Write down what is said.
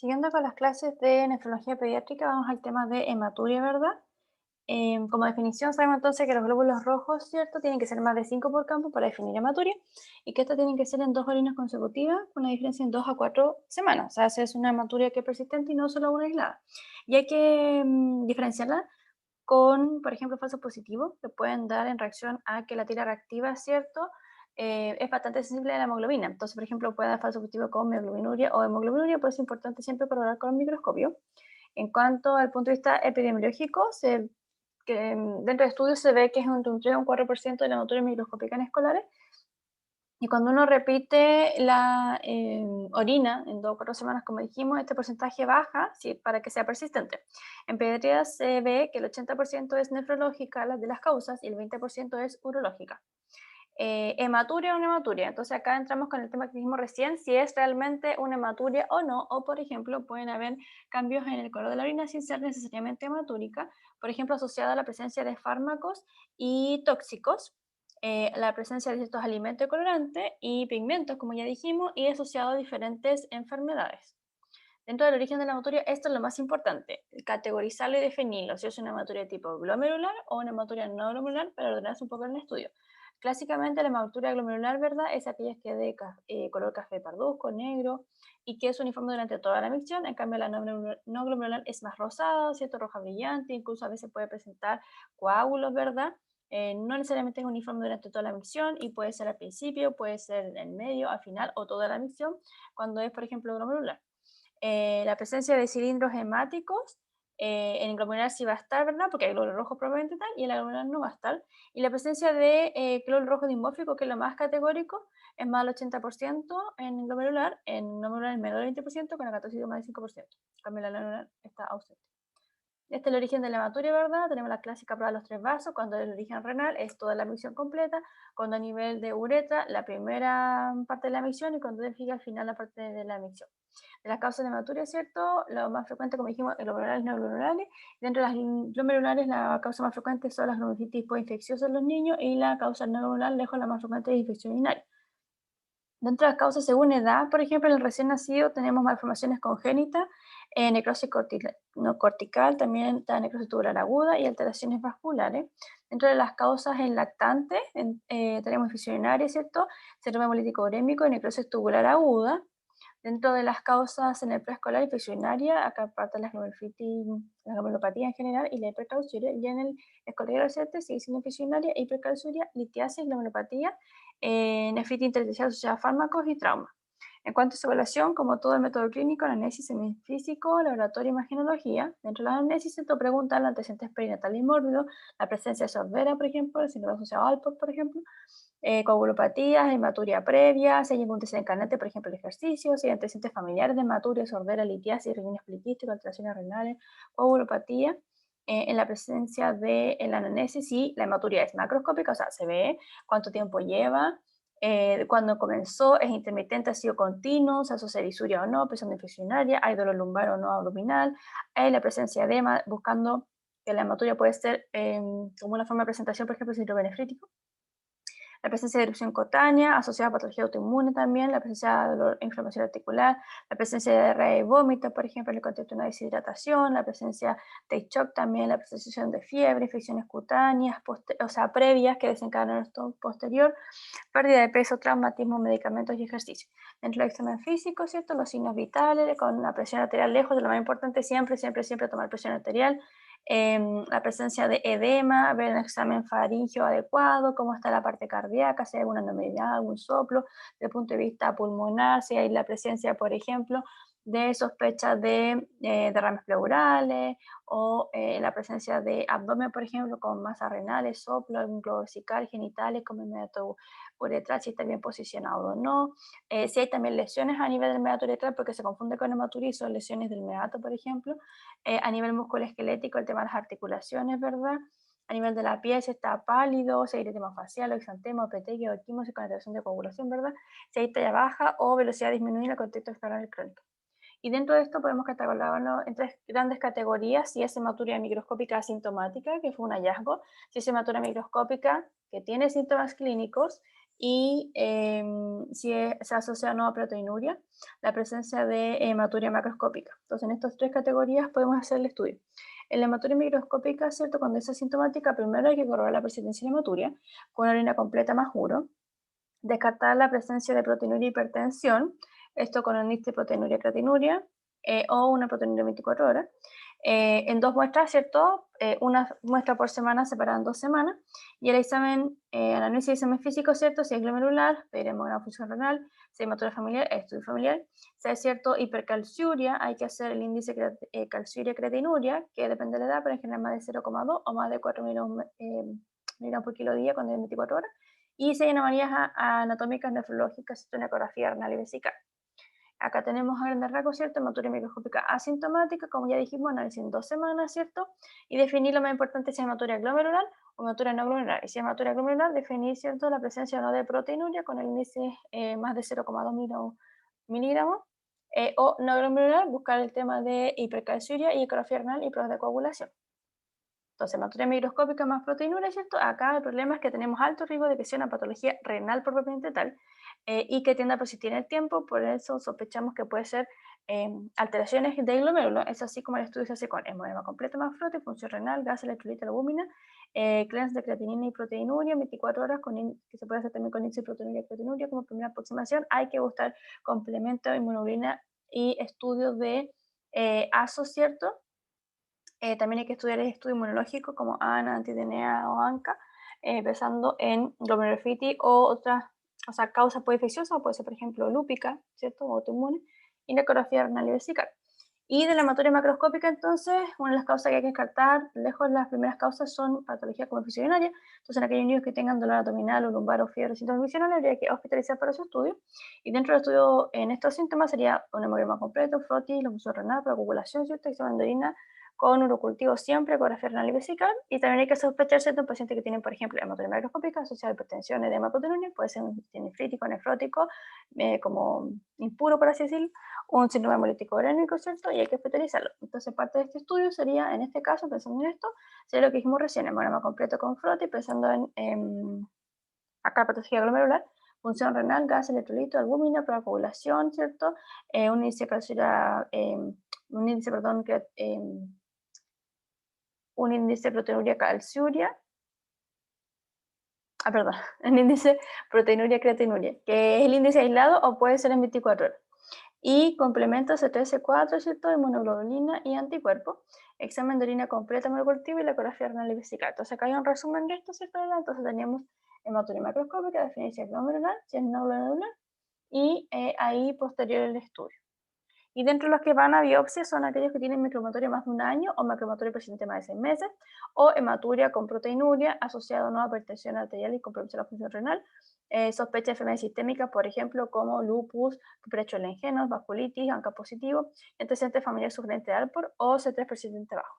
Siguiendo con las clases de nefrología pediátrica, vamos al tema de hematuria, ¿verdad? Como definición, sabemos entonces que los glóbulos rojos, ¿cierto? Tienen que ser más de 5 por campo para definir hematuria y que estas tienen que ser en 2 orinas consecutivas con una diferencia en 2 a 4 semanas. O sea, esa es una hematuria que es persistente y no solo una aislada. Y hay que diferenciarla con, por ejemplo, falsos positivos, que pueden dar en reacción a que la tira reactiva, ¿cierto? Es bastante sensible a la hemoglobina. Entonces, por ejemplo, puede dar falso positivo con mioglobinuria o hemoglobinuria, por eso es importante siempre corroborar con el microscopio. En cuanto al punto de vista epidemiológico, dentro de estudios se ve que es entre un 3 o un 4% de la hematurias microscópica en escolares, y cuando uno repite la orina en 2 o 4 semanas, como dijimos, este porcentaje baja, ¿sí?, para que sea persistente. En pediatría se ve que el 80% es nefrológica, las de las causas, y el 20% es urológica. Hematuria o no hematuria. Entonces acá entramos con el tema que dijimos recién, si es realmente una hematuria o no, o por ejemplo pueden haber cambios en el color de la orina sin ser necesariamente hematúrica, por ejemplo asociado a la presencia de fármacos y tóxicos, la presencia de ciertos alimentos colorantes y pigmentos, como ya dijimos, y asociado a diferentes enfermedades. Dentro del origen de la hematuria, esto es lo más importante, categorizarlo y definirlo, si es una hematuria de tipo glomerular o una hematuria no glomerular, para ordenarse un poco en el estudio. Clásicamente la hematuria glomerular, ¿verdad?, es aquella que es de color café parduzco, negro, y que es uniforme durante toda la micción. En cambio la no glomerular es más rosada, ¿cierto?, roja brillante, incluso a veces puede presentar coágulos, ¿verdad? No necesariamente es uniforme durante toda la micción y puede ser al principio, puede ser en medio, al final o toda la micción, cuando es, por ejemplo, glomerular. La presencia de cilindros hemáticos, en el glomerular sí va a estar, ¿verdad? Porque hay glóbulos rojos probablemente tal, y en la glomerular no va a estar. Y la presencia de glóbulo rojo dimórfico, que es lo más categórico, es más del 80% en glomerular, en no glomerular es menos del 20%, con la catocidio más del 5%. En cambio, la glomerular está ausente. Este es el origen de la hematuria, ¿verdad? Tenemos la clásica prueba de los 3 vasos, cuando el origen renal es toda la micción completa, cuando a nivel de uretra la primera parte de la micción y cuando fica al final la parte de la micción. De las causas de hematuria, ¿cierto? Lo más frecuente, como dijimos, glomerulares y no glomerulares. Dentro de las glomerulares, la causa más frecuente son las glomerulitis infecciosa en los niños y la causa no glomerular, lejos la más frecuente es infección urinaria. Dentro de las causas según edad, por ejemplo, en el recién nacido tenemos malformaciones congénitas, necrosis no cortical, también está necrosis tubular aguda y alteraciones vasculares. Dentro de las causas en lactantes tenemos infección urinaria, ¿cierto? Síndrome hemolítico urémico y necrosis tubular aguda. Dentro de las causas en el preescolar, infección urinaria, acá parte la glomerulitis, la glomerulopatía en general y la hipercalciuria, y en el escolar y adolescente sigue siendo infección urinaria, hipercalciuria, litiasis, glomerulopatía, nefritis intersticial asociada a fármacos y trauma. En cuanto a su evaluación, como todo el método clínico, análisis semifísico, laboratorio, imagenología, dentro de la análisis se te preguntan los antecedentes perinatales y mórbidos, la presencia de sordera, por ejemplo, el síndrome asociado al ALPOC, por ejemplo, coagulopatías, hematuria previa, si hay algún desencadenante, por ejemplo, el ejercicio, si hay antecedentes familiares de hematuria, sordera, litiasis, riñones poliquísticos, alteraciones renales, coagulopatía, en la presencia de la anamnesis, y la hematuria es macroscópica, o sea, se ve cuánto tiempo lleva, cuando comenzó, es intermitente, ha sido continuo, se asocia a disuria o no, presión infeccionaria, hay dolor lumbar o no abdominal, hay la presencia de edema, buscando que la hematuria puede ser como una forma de presentación, por ejemplo, síndrome nefrítico. La presencia de erupción cutánea asociada a patología autoinmune también, la presencia de dolor e inflamación articular, la presencia de diarrea y vómito, por ejemplo, en el contexto de una deshidratación, la presencia de shock también, la presencia de fiebre, infecciones cutáneas, o sea, previas que desencadenan esto posterior, pérdida de peso, traumatismo, medicamentos y ejercicio. Dentro del examen físico, ¿cierto? Los signos vitales, con la presión arterial lejos de lo más importante, siempre, siempre, siempre tomar presión arterial, la presencia de edema, ver el examen faríngeo adecuado, cómo está la parte cardíaca, si hay alguna anormalidad, algún soplo, desde el punto de vista pulmonar, si hay la presencia, por ejemplo, de sospecha de derrames pleurales o la presencia de abdomen, por ejemplo, con masas renales, soplo, algún globo vesical, genitales, como el meato uretral, si está bien posicionado o no. Si hay también lesiones a nivel del meato uretral, porque se confunde con hematuria y son lesiones del meato, por ejemplo. A nivel musculoesquelético, el tema de las articulaciones, ¿verdad? A nivel de la piel, si está pálido, si hay eritema facial, o exantema, o petequio, o equimosis con alteración de coagulación, ¿verdad? Si hay talla baja o velocidad disminuida en el contexto externo crónico. Y dentro de esto podemos catalogarlo en 3 grandes categorías: si es hematuria microscópica asintomática, que fue un hallazgo; si es hematuria microscópica que tiene síntomas clínicos; y se asocia no a proteinuria, la presencia de hematuria macroscópica. Entonces, en estas tres categorías podemos hacer el estudio. En la hematuria microscópica, ¿cierto? Cuando es asintomática, primero hay que corroborar la presencia de hematuria con una orina completa más juro, descartar la presencia de proteinuria y hipertensión, esto con el índice de proteinuria creatinuria o una proteinuria 24 horas, en dos muestras, ¿cierto? Una muestra por semana separada en 2 semanas, y el examen, el análisis de examen físico, ¿cierto? Si es glomerular, pediremos una función renal, si hay hematuria familiar, estudio familiar, si hay cierto hipercalciuria, hay que hacer el índice calciuria-creatinuria, que depende de la edad, pero en general más de 0,2 o más de 4 miligramos por kilo día cuando hay 24 horas, y si hay anomalías anatómicas, nefrológicas, una ecografía renal y vesical. Acá tenemos a grandes rasgos, ¿cierto? Hematuria microscópica asintomática, como ya dijimos, análisis en 2 semanas, ¿cierto? Y definir lo más importante si es hematuria glomerular o hematuria no glomerular. Y si es hematuria glomerular, definir, ¿cierto? La presencia o no de proteinuria con el índice más de 0,2 miligramos. O no glomerular, buscar el tema de hipercalciuria y ecografía renal y pruebas de coagulación. Entonces, hematuria microscópica más proteinuria, ¿cierto? Acá el problema es que tenemos alto riesgo de que sea una patología renal propiamente tal y que tienda a persistir en el tiempo, por eso sospechamos que puede ser alteraciones del glomérulo. Es así como el estudio se hace con hemograma completo más frote, función renal, gas, electrolito, albúmina, clearance de creatinina y proteinuria en 24 horas, que se puede hacer también con índice de proteinuria y creatinuria como primera aproximación. Hay que buscar complemento de inmunoglobulina y estudios de ASO, ¿cierto? También hay que estudiar el estudio inmunológico como ANA, anti-DNA o ANCA, pensando en glomerulonephritis o otras, o sea, causas pues infecciosas, puede ser por ejemplo lúpica, ¿cierto? O autoinmune, y la ecografía renal y vesical. Y de la hematuria macroscópica, entonces, una de las causas que hay que descartar, lejos las primeras causas son patologías como infección urinaria. Entonces, en aquellos niños que tengan dolor abdominal o lumbar o fiebre o síntomas infeccionales, habría que hospitalizar para su estudio. Y dentro del estudio, en estos síntomas, sería un hemograma completo, frotis, la función renal, coagulación, ¿cierto? Examen de orina con urocultivo siempre, ecografía renal y vesical. Y también hay que sospecharse de un paciente que tiene, por ejemplo, hematuria macroscópica asociada a hipertensión, edema proteinuria, puede ser un nefrítico, nefrótico, como impuro, por así decirlo, un síndrome hemolítico urémico, ¿cierto? Y hay que hospitalizarlo. Entonces, parte de este estudio sería, en este caso, pensando en esto, sería lo que dijimos recién, hemograma completo con frote, pensando en acá patología glomerular, función renal, gas, electrolito, albúmina, coagulación, ¿cierto? Un índice calciura, un índice, perdón, un índice de proteinuria calciuria, perdón, un índice proteinuria creatinuria, que es el índice aislado o puede ser en 24 horas. Y complementos C3, C4, ¿cierto? Inmunoglobulina y anticuerpos. Examen de orina completa molecular y la ecografía renal y vesical. Entonces acá hay un resumen de esto, ¿cierto? Entonces teníamos hematuria macroscópica, definir si es glomerular, si es no glomerular, y ahí posterior el estudio. Y dentro de los que van a biopsia son aquellos que tienen microhematuria más de un año o macrohematuria persistente más de 6 meses, o hematuria con proteinuria asociado ¿no? a hipertensión arterial y compromiso de la función renal, sospecha de enfermedades sistémicas, por ejemplo, como lupus, precholengenos, vasculitis, ANCA positivo, antecedente familiar sugerente de Alport o C3 persistente bajo.